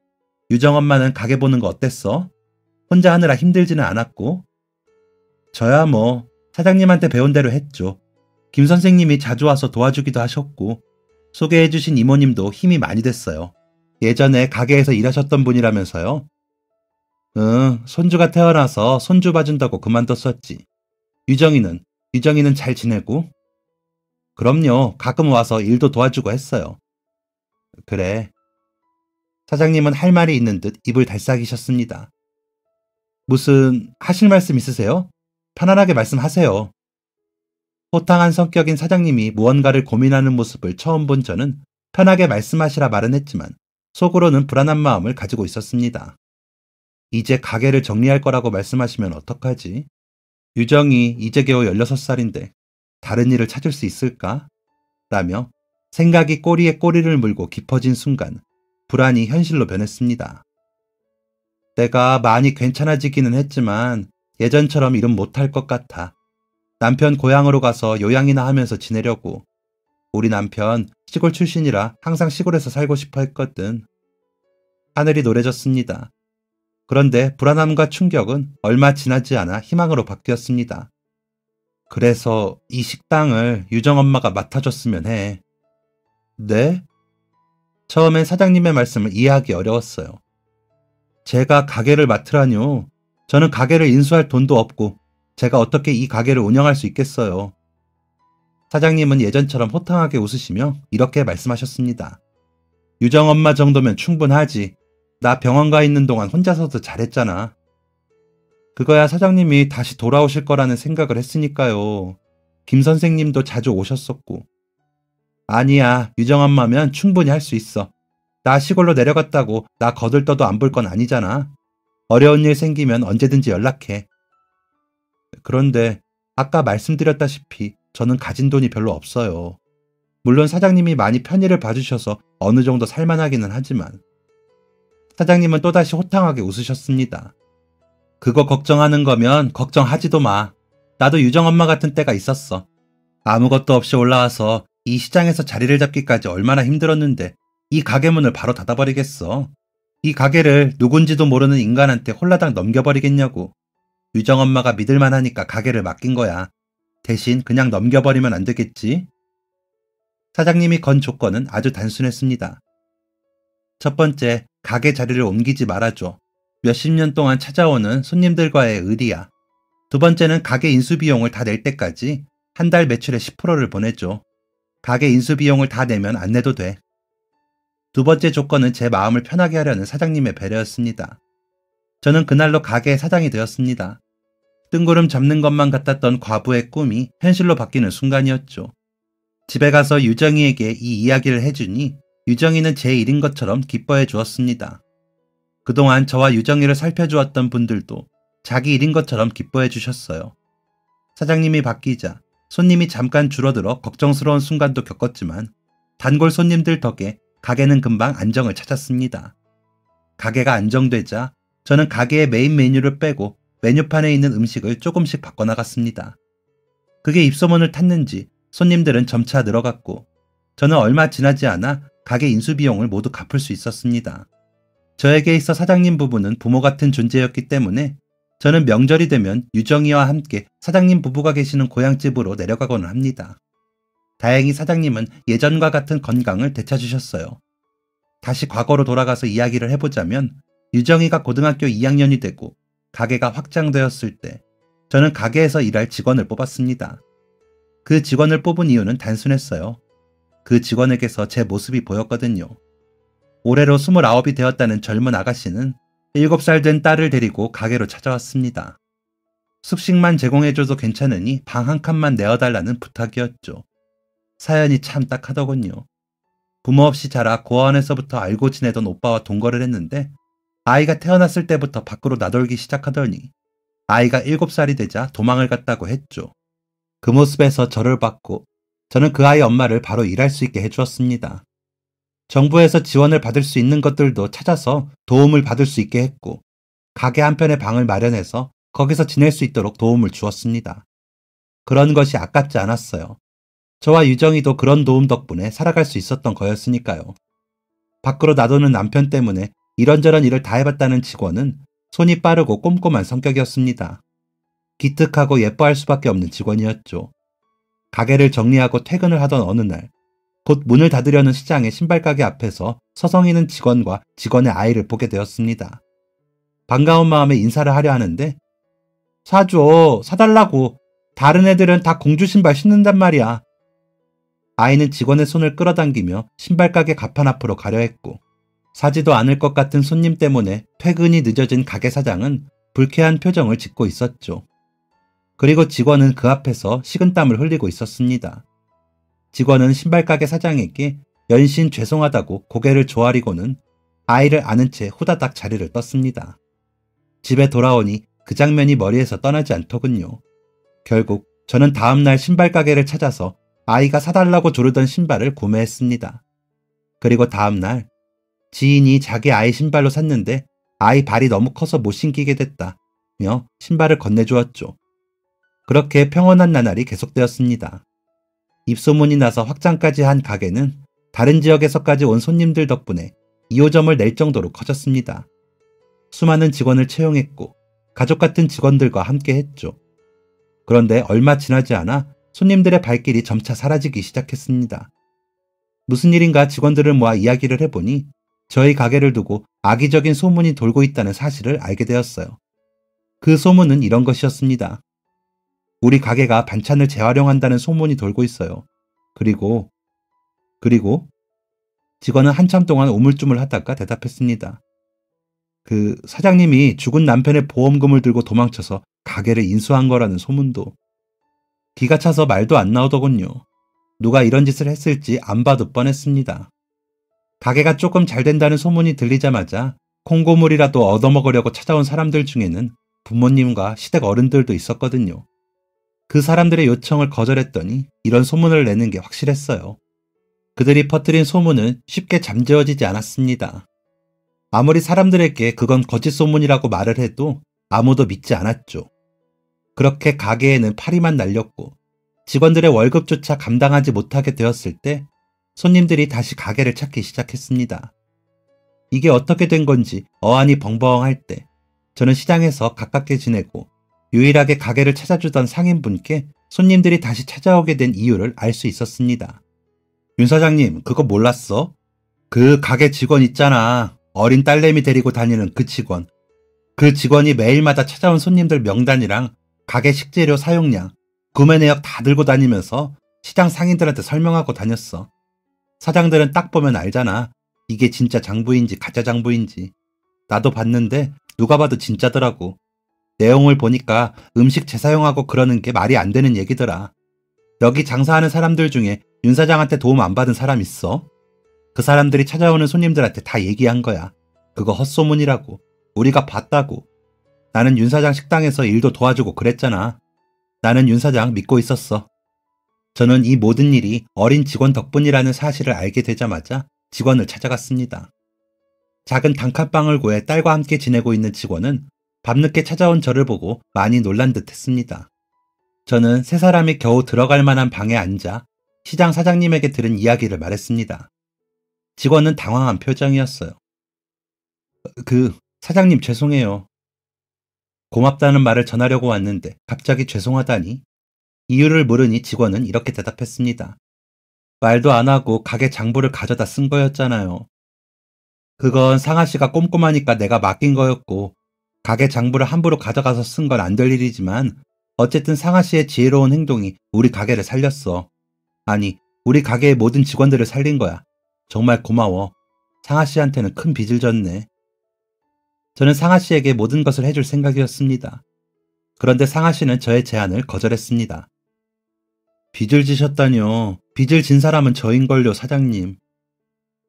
유정 엄마는 가게 보는 거 어땠어? 혼자 하느라 힘들지는 않았고? 저야 뭐 사장님한테 배운 대로 했죠. 김 선생님이 자주 와서 도와주기도 하셨고 소개해주신 이모님도 힘이 많이 됐어요. 예전에 가게에서 일하셨던 분이라면서요? 응, 손주가 태어나서 손주 봐준다고 그만뒀었지. 유정이는 잘 지내고? 그럼요, 가끔 와서 일도 도와주고 했어요. 그래. 사장님은 할 말이 있는 듯 입을 달싹이셨습니다. 무슨 하실 말씀 있으세요? 편안하게 말씀하세요. 호탕한 성격인 사장님이 무언가를 고민하는 모습을 처음 본 저는 편하게 말씀하시라 말은 했지만 속으로는 불안한 마음을 가지고 있었습니다. 이제 가게를 정리할 거라고 말씀하시면 어떡하지? 유정이 이제 겨우 16살인데 다른 일을 찾을 수 있을까? 라며 생각이 꼬리에 꼬리를 물고 깊어진 순간 불안이 현실로 변했습니다. 내가 많이 괜찮아지기는 했지만 예전처럼 일은 못할 것 같아. 남편 고향으로 가서 요양이나 하면서 지내려고. 우리 남편 시골 출신이라 항상 시골에서 살고 싶어 했거든. 하늘이 노래졌습니다. 그런데 불안함과 충격은 얼마 지나지 않아 희망으로 바뀌었습니다. 그래서 이 식당을 유정 엄마가 맡아줬으면 해. 네? 처음엔 사장님의 말씀을 이해하기 어려웠어요. 제가 가게를 맡으라뇨. 저는 가게를 인수할 돈도 없고 제가 어떻게 이 가게를 운영할 수 있겠어요. 사장님은 예전처럼 호탕하게 웃으시며 이렇게 말씀하셨습니다. 유정 엄마 정도면 충분하지. 나 병원 가 있는 동안 혼자서도 잘했잖아. 그거야 사장님이 다시 돌아오실 거라는 생각을 했으니까요. 김 선생님도 자주 오셨었고. 아니야, 유정 엄마면 충분히 할 수 있어. 나 시골로 내려갔다고 나 거들떠도 안 볼 건 아니잖아. 어려운 일 생기면 언제든지 연락해. 그런데 아까 말씀드렸다시피 저는 가진 돈이 별로 없어요. 물론 사장님이 많이 편의를 봐주셔서 어느 정도 살만하기는 하지만. 사장님은 또다시 호탕하게 웃으셨습니다. 그거 걱정하는 거면 걱정하지도 마. 나도 유정 엄마 같은 때가 있었어. 아무것도 없이 올라와서 이 시장에서 자리를 잡기까지 얼마나 힘들었는데 이 가게 문을 바로 닫아버리겠어. 이 가게를 누군지도 모르는 인간한테 홀라당 넘겨버리겠냐고. 유정 엄마가 믿을만 하니까 가게를 맡긴 거야. 대신 그냥 넘겨버리면 안 되겠지? 사장님이 건 조건은 아주 단순했습니다. 첫 번째, 가게 자리를 옮기지 말아줘. 몇십 년 동안 찾아오는 손님들과의 의리야. 두 번째는 가게 인수비용을 다 낼 때까지 한 달 매출의 10%를 보내줘. 가게 인수비용을 다 내면 안 내도 돼. 두 번째 조건은 제 마음을 편하게 하려는 사장님의 배려였습니다. 저는 그날로 가게의 사장이 되었습니다. 뜬구름 잡는 것만 같았던 과부의 꿈이 현실로 바뀌는 순간이었죠. 집에 가서 유정이에게 이 이야기를 해주니 유정이는 제 일인 것처럼 기뻐해 주었습니다. 그동안 저와 유정이를 살펴주었던 분들도 자기 일인 것처럼 기뻐해 주셨어요. 사장님이 바뀌자 손님이 잠깐 줄어들어 걱정스러운 순간도 겪었지만 단골 손님들 덕에 가게는 금방 안정을 찾았습니다. 가게가 안정되자 저는 가게의 메인 메뉴를 빼고 메뉴판에 있는 음식을 조금씩 바꿔나갔습니다. 그게 입소문을 탔는지 손님들은 점차 늘어갔고 저는 얼마 지나지 않아 가게 인수비용을 모두 갚을 수 있었습니다. 저에게 있어 사장님 부부는 부모 같은 존재였기 때문에 저는 명절이 되면 유정이와 함께 사장님 부부가 계시는 고향집으로 내려가곤 합니다. 다행히 사장님은 예전과 같은 건강을 되찾으셨어요. 다시 과거로 돌아가서 이야기를 해보자면 유정이가 고등학교 2학년이 되고 가게가 확장되었을 때 저는 가게에서 일할 직원을 뽑았습니다. 그 직원을 뽑은 이유는 단순했어요. 그 직원에게서 제 모습이 보였거든요. 올해로 29이 되었다는 젊은 아가씨는 7살 된 딸을 데리고 가게로 찾아왔습니다. 숙식만 제공해줘도 괜찮으니 방 한 칸만 내어달라는 부탁이었죠. 사연이 참 딱하더군요. 부모 없이 자라 고아원에서부터 알고 지내던 오빠와 동거를 했는데 아이가 태어났을 때부터 밖으로 나돌기 시작하더니 아이가 7살이 되자 도망을 갔다고 했죠. 그 모습에서 저를 봤고 저는 그 아이 엄마를 바로 일할 수 있게 해주었습니다. 정부에서 지원을 받을 수 있는 것들도 찾아서 도움을 받을 수 있게 했고 가게 한편에 방을 마련해서 거기서 지낼 수 있도록 도움을 주었습니다. 그런 것이 아깝지 않았어요. 저와 유정이도 그런 도움 덕분에 살아갈 수 있었던 거였으니까요. 밖으로 나도는 남편 때문에 이런저런 일을 다 해봤다는 직원은 손이 빠르고 꼼꼼한 성격이었습니다. 기특하고 예뻐할 수밖에 없는 직원이었죠. 가게를 정리하고 퇴근을 하던 어느 날, 곧 문을 닫으려는 시장의 신발가게 앞에서 서성이는 직원과 직원의 아이를 보게 되었습니다. 반가운 마음에 인사를 하려 하는데 사줘, 사달라고. 다른 애들은 다 공주 신발 신는단 말이야. 아이는 직원의 손을 끌어당기며 신발가게 가판 앞으로 가려 했고 사지도 않을 것 같은 손님 때문에 퇴근이 늦어진 가게 사장은 불쾌한 표정을 짓고 있었죠. 그리고 직원은 그 앞에서 식은땀을 흘리고 있었습니다. 직원은 신발가게 사장에게 연신 죄송하다고 고개를 조아리고는 아이를 안은 채 후다닥 자리를 떴습니다. 집에 돌아오니 그 장면이 머리에서 떠나지 않더군요. 결국 저는 다음날 신발가게를 찾아서 아이가 사달라고 조르던 신발을 구매했습니다. 그리고 다음날 지인이 자기 아이 신발로 샀는데 아이 발이 너무 커서 못 신기게 됐다며 신발을 건네주었죠. 그렇게 평온한 나날이 계속되었습니다. 입소문이 나서 확장까지 한 가게는 다른 지역에서까지 온 손님들 덕분에 2호점을 낼 정도로 커졌습니다. 수많은 직원을 채용했고 가족 같은 직원들과 함께 했죠. 그런데 얼마 지나지 않아 손님들의 발길이 점차 사라지기 시작했습니다. 무슨 일인가 직원들을 모아 이야기를 해보니 저희 가게를 두고 악의적인 소문이 돌고 있다는 사실을 알게 되었어요. 그 소문은 이런 것이었습니다. 우리 가게가 반찬을 재활용한다는 소문이 돌고 있어요. 그리고 직원은 한참 동안 우물쭈물 하다가 대답했습니다. 그 사장님이 죽은 남편의 보험금을 들고 도망쳐서 가게를 인수한 거라는 소문도. 기가 차서 말도 안 나오더군요. 누가 이런 짓을 했을지 안 봐도 뻔했습니다. 가게가 조금 잘 된다는 소문이 들리자마자 콩고물이라도 얻어먹으려고 찾아온 사람들 중에는 부모님과 시댁 어른들도 있었거든요. 그 사람들의 요청을 거절했더니 이런 소문을 내는 게 확실했어요. 그들이 퍼뜨린 소문은 쉽게 잠재워지지 않았습니다. 아무리 사람들에게 그건 거짓 소문이라고 말을 해도 아무도 믿지 않았죠. 그렇게 가게에는 파리만 날렸고 직원들의 월급조차 감당하지 못하게 되었을 때 손님들이 다시 가게를 찾기 시작했습니다. 이게 어떻게 된 건지 어안이 벙벙할 때 저는 시장에서 가깝게 지내고 유일하게 가게를 찾아주던 상인분께 손님들이 다시 찾아오게 된 이유를 알 수 있었습니다. 윤 사장님, 그거 몰랐어? 그 가게 직원 있잖아. 어린 딸내미 데리고 다니는 그 직원. 그 직원이 매일마다 찾아온 손님들 명단이랑 가게 식재료 사용량, 구매 내역 다 들고 다니면서 시장 상인들한테 설명하고 다녔어. 사장들은 딱 보면 알잖아. 이게 진짜 장부인지 가짜 장부인지. 나도 봤는데 누가 봐도 진짜더라고. 내용을 보니까 음식 재사용하고 그러는 게 말이 안 되는 얘기더라. 여기 장사하는 사람들 중에 윤 사장한테 도움 안 받은 사람 있어? 그 사람들이 찾아오는 손님들한테 다 얘기한 거야. 그거 헛소문이라고. 우리가 봤다고. 나는 윤 사장 식당에서 일도 도와주고 그랬잖아. 나는 윤 사장 믿고 있었어. 저는 이 모든 일이 어린 직원 덕분이라는 사실을 알게 되자마자 직원을 찾아갔습니다. 작은 단칸방을 구해 딸과 함께 지내고 있는 직원은 밤늦게 찾아온 저를 보고 많이 놀란 듯 했습니다. 저는 세 사람이 겨우 들어갈 만한 방에 앉아 시장 사장님에게 들은 이야기를 말했습니다. 직원은 당황한 표정이었어요. 사장님 죄송해요. 고맙다는 말을 전하려고 왔는데 갑자기 죄송하다니? 이유를 물으니 직원은 이렇게 대답했습니다. 말도 안 하고 가게 장부를 가져다 쓴 거였잖아요. 그건 상아 씨가 꼼꼼하니까 내가 맡긴 거였고 가게 장부를 함부로 가져가서 쓴 건 안 될 일이지만 어쨌든 상아 씨의 지혜로운 행동이 우리 가게를 살렸어. 아니, 우리 가게의 모든 직원들을 살린 거야. 정말 고마워. 상아 씨한테는 큰 빚을 졌네. 저는 상아 씨에게 모든 것을 해줄 생각이었습니다. 그런데 상아 씨는 저의 제안을 거절했습니다. 빚을 지셨다뇨. 빚을 진 사람은 저인걸요, 사장님.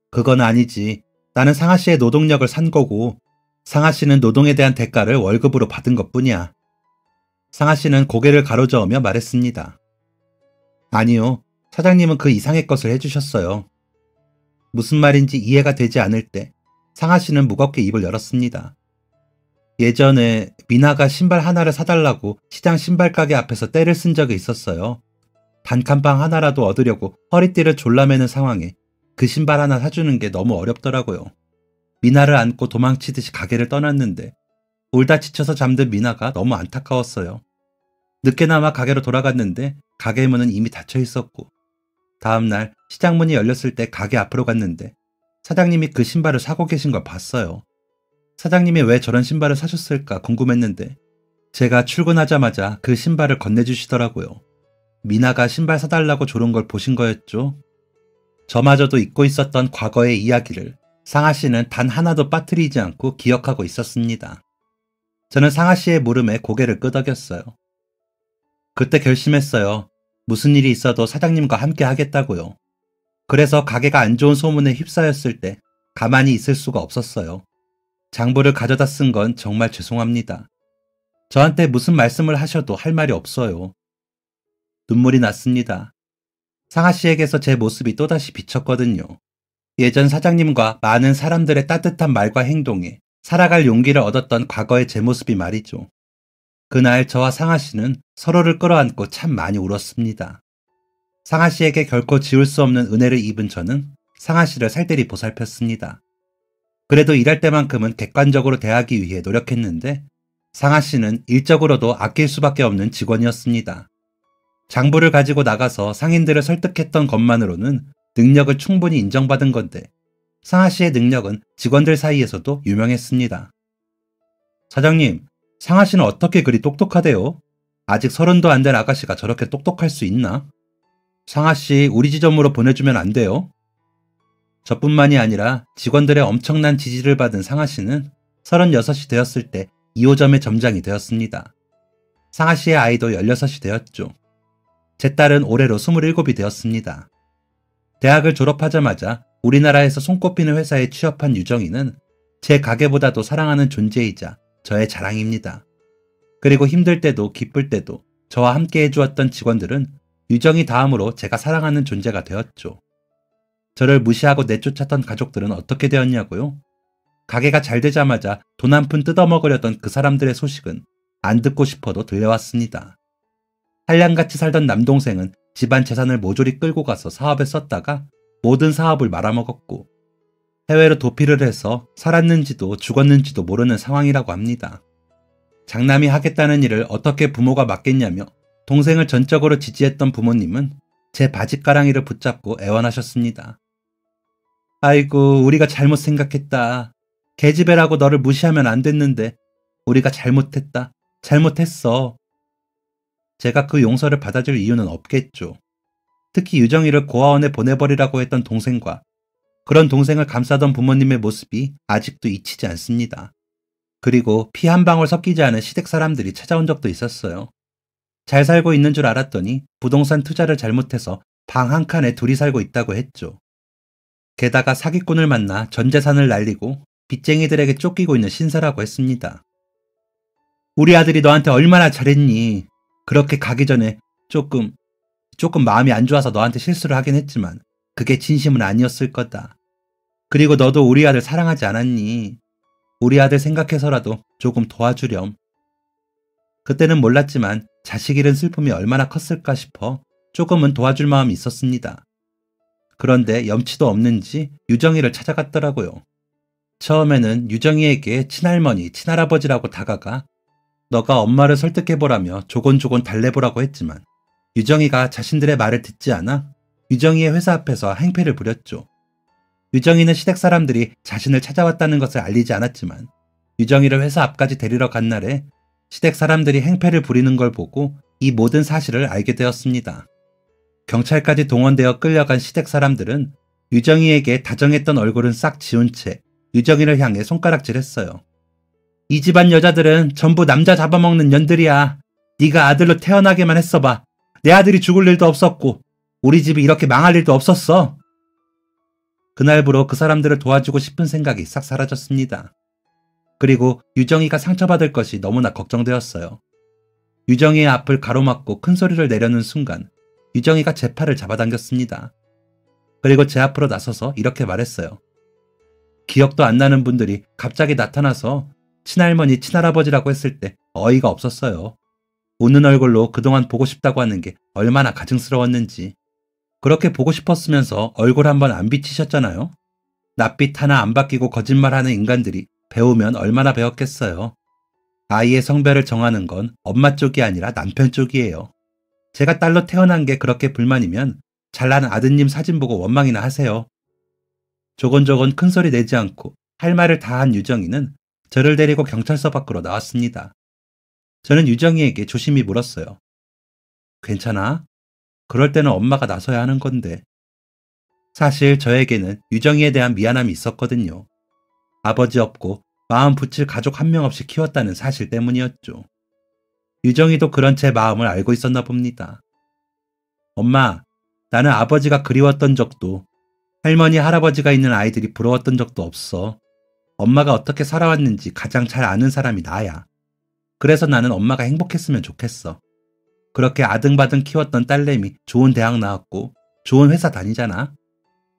그건 아니지. 나는 상아 씨의 노동력을 산 거고 상아 씨는 노동에 대한 대가를 월급으로 받은 것뿐이야. 상아 씨는 고개를 가로저으며 말했습니다. 아니요. 사장님은 그 이상의 것을 해주셨어요. 무슨 말인지 이해가 되지 않을 때 상아 씨는 무겁게 입을 열었습니다. 예전에 미나가 신발 하나를 사달라고 시장 신발 가게 앞에서 떼를 쓴 적이 있었어요. 단칸방 하나라도 얻으려고 허리띠를 졸라매는 상황에 그 신발 하나 사주는 게 너무 어렵더라고요. 미나를 안고 도망치듯이 가게를 떠났는데 울다 지쳐서 잠든 미나가 너무 안타까웠어요. 늦게나마 가게로 돌아갔는데 가게 문은 이미 닫혀 있었고 다음날 시장 문이 열렸을 때 가게 앞으로 갔는데 사장님이 그 신발을 사고 계신 걸 봤어요. 사장님이 왜 저런 신발을 사셨을까 궁금했는데 제가 출근하자마자 그 신발을 건네주시더라고요. 미나가 신발 사달라고 조른 걸 보신 거였죠. 저마저도 잊고 있었던 과거의 이야기를 상아 씨는 단 하나도 빠뜨리지 않고 기억하고 있었습니다. 저는 상아 씨의 물음에 고개를 끄덕였어요. 그때 결심했어요. 무슨 일이 있어도 사장님과 함께 하겠다고요. 그래서 가게가 안 좋은 소문에 휩싸였을 때 가만히 있을 수가 없었어요. 장부를 가져다 쓴 건 정말 죄송합니다. 저한테 무슨 말씀을 하셔도 할 말이 없어요. 눈물이 났습니다. 상아 씨에게서 제 모습이 또다시 비쳤거든요. 예전 사장님과 많은 사람들의 따뜻한 말과 행동에 살아갈 용기를 얻었던 과거의 제 모습이 말이죠. 그날 저와 상아 씨는 서로를 끌어안고 참 많이 울었습니다. 상아 씨에게 결코 지울 수 없는 은혜를 입은 저는 상아 씨를 살뜰히 보살폈습니다. 그래도 일할 때만큼은 객관적으로 대하기 위해 노력했는데 상아 씨는 일적으로도 아낄 수밖에 없는 직원이었습니다. 장부를 가지고 나가서 상인들을 설득했던 것만으로는 능력을 충분히 인정받은 건데 상아 씨의 능력은 직원들 사이에서도 유명했습니다. 사장님, 상아 씨는 어떻게 그리 똑똑하대요? 아직 30도 안 된 아가씨가 저렇게 똑똑할 수 있나? 상아 씨 우리 지점으로 보내주면 안 돼요? 저뿐만이 아니라 직원들의 엄청난 지지를 받은 상아 씨는 36이 되었을 때 2호점의 점장이 되었습니다. 상아 씨의 아이도 16이 되었죠. 제 딸은 올해로 27이 되었습니다. 대학을 졸업하자마자 우리나라에서 손꼽히는 회사에 취업한 유정이는 제 가게보다도 사랑하는 존재이자 저의 자랑입니다. 그리고 힘들 때도 기쁠 때도 저와 함께 해주었던 직원들은 유정이 다음으로 제가 사랑하는 존재가 되었죠. 저를 무시하고 내쫓았던 가족들은 어떻게 되었냐고요? 가게가 잘 되자마자 돈 한 푼 뜯어먹으려던 그 사람들의 소식은 안 듣고 싶어도 들려왔습니다. 한량같이 살던 남동생은 집안 재산을 모조리 끌고 가서 사업에 썼다가 모든 사업을 말아먹었고 해외로 도피를 해서 살았는지도 죽었는지도 모르는 상황이라고 합니다. 장남이 하겠다는 일을 어떻게 부모가 맡겠냐며 동생을 전적으로 지지했던 부모님은 제 바짓가랑이를 붙잡고 애원하셨습니다. 아이고, 우리가 잘못 생각했다. 계집애라고 너를 무시하면 안 됐는데 우리가 잘못했다. 잘못했어. 제가 그 용서를 받아줄 이유는 없겠죠. 특히 유정이를 고아원에 보내버리라고 했던 동생과 그런 동생을 감싸던 부모님의 모습이 아직도 잊히지 않습니다. 그리고 피 한 방울 섞이지 않은 시댁 사람들이 찾아온 적도 있었어요. 잘 살고 있는 줄 알았더니 부동산 투자를 잘못해서 방 한 칸에 둘이 살고 있다고 했죠. 게다가 사기꾼을 만나 전 재산을 날리고 빚쟁이들에게 쫓기고 있는 신세라고 했습니다. 우리 아들이 너한테 얼마나 잘했니? 그렇게 가기 전에 조금 마음이 안 좋아서 너한테 실수를 하긴 했지만 그게 진심은 아니었을 거다. 그리고 너도 우리 아들 사랑하지 않았니? 우리 아들 생각해서라도 조금 도와주렴. 그때는 몰랐지만 자식 잃은 슬픔이 얼마나 컸을까 싶어 조금은 도와줄 마음이 있었습니다. 그런데 염치도 없는지 유정이를 찾아갔더라고요. 처음에는 유정이에게 친할머니, 친할아버지라고 다가가 너가 엄마를 설득해보라며 조곤조곤 달래보라고 했지만 유정이가 자신들의 말을 듣지 않아 유정이의 회사 앞에서 행패를 부렸죠. 유정이는 시댁 사람들이 자신을 찾아왔다는 것을 알리지 않았지만 유정이를 회사 앞까지 데리러 간 날에 시댁 사람들이 행패를 부리는 걸 보고 이 모든 사실을 알게 되었습니다. 경찰까지 동원되어 끌려간 시댁 사람들은 유정이에게 다정했던 얼굴은 싹 지운 채 유정이를 향해 손가락질했어요. 이 집안 여자들은 전부 남자 잡아먹는 년들이야. 네가 아들로 태어나게만 했어봐. 내 아들이 죽을 일도 없었고 우리 집이 이렇게 망할 일도 없었어. 그날부로 그 사람들을 도와주고 싶은 생각이 싹 사라졌습니다. 그리고 유정이가 상처받을 것이 너무나 걱정되었어요. 유정이의 앞을 가로막고 큰 소리를 내려는 순간 유정이가 제 팔을 잡아당겼습니다. 그리고 제 앞으로 나서서 이렇게 말했어요. 기억도 안 나는 분들이 갑자기 나타나서 친할머니, 친할아버지라고 했을 때 어이가 없었어요. 웃는 얼굴로 그동안 보고 싶다고 하는 게 얼마나 가증스러웠는지. 그렇게 보고 싶었으면서 얼굴 한번 안 비치셨잖아요. 낯빛 하나 안 바뀌고 거짓말하는 인간들이 배우면 얼마나 배웠겠어요. 아이의 성별을 정하는 건 엄마 쪽이 아니라 남편 쪽이에요. 제가 딸로 태어난 게 그렇게 불만이면 잘난 아드님 사진 보고 원망이나 하세요. 조곤조곤 큰소리 내지 않고 할 말을 다 한 유정이는 저를 데리고 경찰서 밖으로 나왔습니다. 저는 유정이에게 조심히 물었어요. 괜찮아? 그럴 때는 엄마가 나서야 하는 건데. 사실 저에게는 유정이에 대한 미안함이 있었거든요. 아버지 없고 마음 붙일 가족 한 명 없이 키웠다는 사실 때문이었죠. 유정이도 그런 제 마음을 알고 있었나 봅니다. 엄마, 나는 아버지가 그리웠던 적도 할머니, 할아버지가 있는 아이들이 부러웠던 적도 없어. 엄마가 어떻게 살아왔는지 가장 잘 아는 사람이 나야. 그래서 나는 엄마가 행복했으면 좋겠어. 그렇게 아등바등 키웠던 딸내미 좋은 대학 나왔고 좋은 회사 다니잖아.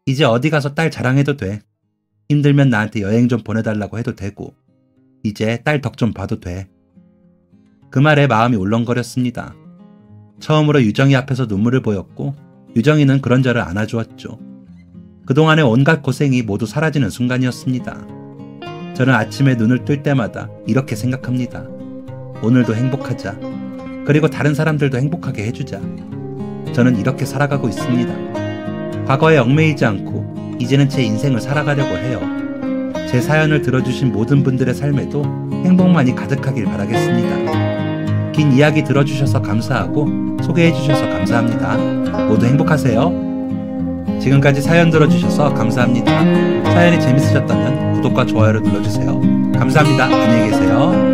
이제 어디 가서 딸 자랑해도 돼. 힘들면 나한테 여행 좀 보내달라고 해도 되고 이제 딸 덕 좀 봐도 돼. 그 말에 마음이 울렁거렸습니다. 처음으로 유정이 앞에서 눈물을 보였고 유정이는 그런 저를 안아주었죠. 그동안의 온갖 고생이 모두 사라지는 순간이었습니다. 저는 아침에 눈을 뜰 때마다 이렇게 생각합니다. 오늘도 행복하자. 그리고 다른 사람들도 행복하게 해주자. 저는 이렇게 살아가고 있습니다. 과거에 얽매이지 않고 이제는 제 인생을 살아가려고 해요. 제 사연을 들어주신 모든 분들의 삶에도 행복만이 가득하길 바라겠습니다. 긴 이야기 들어주셔서 감사하고 소개해주셔서 감사합니다. 모두 행복하세요. 지금까지 사연 들어주셔서 감사합니다. 사연이 재밌으셨다면 구독과 좋아요를 눌러주세요. 감사합니다. 안녕히 계세요.